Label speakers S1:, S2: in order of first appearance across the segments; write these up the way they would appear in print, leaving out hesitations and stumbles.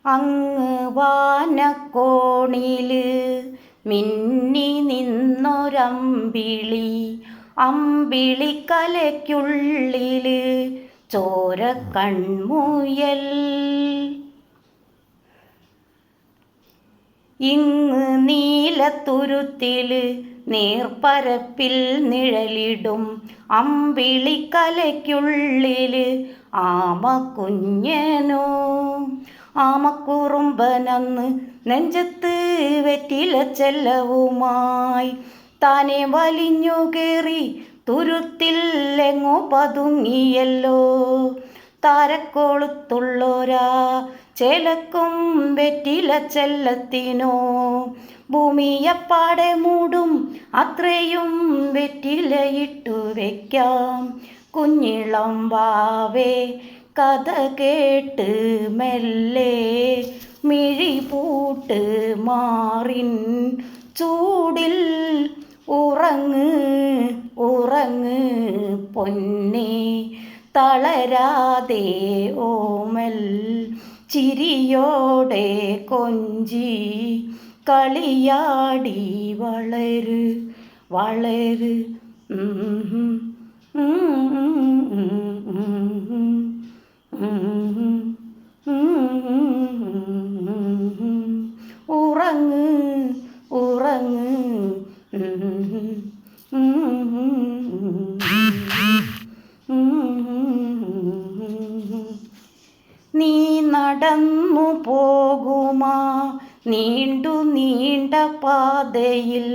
S1: അങ്ങ് വാനക്കോണില് മിന്നി നിന്നൊരമ്പിളി, അമ്പിളിക്കലയ്ക്കുള്ളില് ചോരക്കൺമുയൽ. ഇങ്ങ് നീലത്തുരുത്തില് നീർപ്പരപ്പിൽ നിഴലിടും അമ്പിളിക്കലയ്ക്കുള്ളില് ആമക്കുഞ്ഞനോ. ആമക്കുറുമ്പനന്ന് നെഞ്ചത്ത് വെറ്റില ചെല്ലവുമായി താനെ വലിഞ്ഞു കയറി തുരുത്തിൽ എങ്ങോ പതുങ്ങിയല്ലോ. താരക്കൊളുത്തുള്ളോരാ ചേലക്കും വെറ്റില ചെല്ലത്തിനോ ഭൂമിയപ്പാടെ മൂടും അത്രയും വെറ്റിലയിട്ടു വയ്ക്കാം. കുഞ്ഞിളം വാവേ കഥ കേട്ട് മെല്ലെ മിഴിപൂട്ട് മാറിൻ ചൂടിൽ ഉറങ്ങ് ഉറങ്ങ് പൊന്നേ, തളരാതെ ഓമൽ ചിരിയോടെ കൊഞ്ചി കളിയാടി വളര് വളര്. ഉറങ്ങ് ഉറങ്ങ്. നീ നടന്നു പോകുമാ നീണ്ടു നീണ്ട പാതയിൽ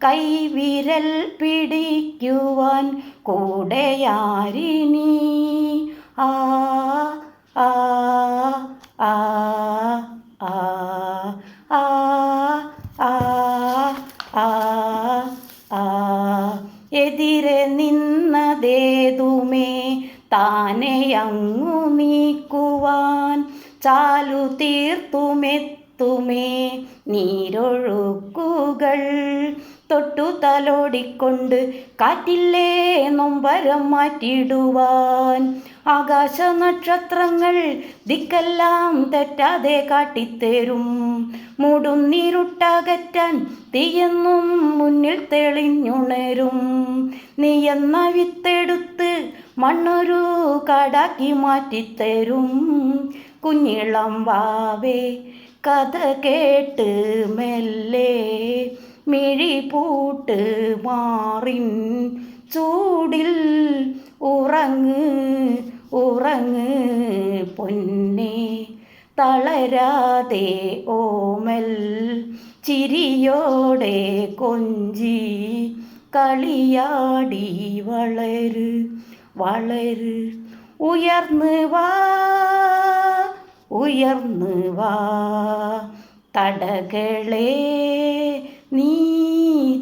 S1: കൈവിരൽ പിടിക്കുവാൻ കൂടെയാരിനി. ആ ആ ആ ആ ആ ആ ആ ആ. എതിരെ നിന്നതേതുമേ താനെ അങ്ങു നീക്കുവാൻ ചാലു തീർത്തുമെത്തുമേ നീരൊഴുക്കുകൾ. തൊട്ടു തലോടിക്കൊണ്ട് കാറ്റില്ലേ നൊമ്പരം മാറ്റിടുവാൻ ആകാശ നക്ഷത്രങ്ങൾ ദിക്കെല്ലാം തെറ്റാതെ കാട്ടിത്തരും. മൂടുന്നീരുട്ടകറ്റാൻ തീയെന്നും മുന്നിൽ തെളിഞ്ഞുണരും. നീയെന്ന വിത്തെടുത്ത് മണ്ണൊരു കാടാക്കി മാറ്റിത്തരും. കുഞ്ഞിളം വാവേ കഥ കേട്ട് മെല്ലെ മിഴിപൂട്ട് മാറിൻ ചൂടിൽ ഉറങ്ങ് ഉറങ്ങ് പൊന്നേ, തളരാതെ ഓമൽ ചിരിയോടെ കൊഞ്ചി കളിയാടി വളര് വളര്. ഉയർന്ന് വാ ഉയർന്ന് വാ തടകളെ നീ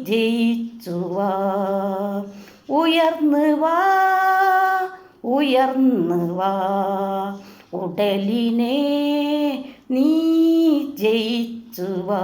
S1: ജയിച്ചു വാ. ഉയർന്ന് വാ ഉയർന്ന് വാ ഉടലിനെ നീ ജയിച്ചു വാ.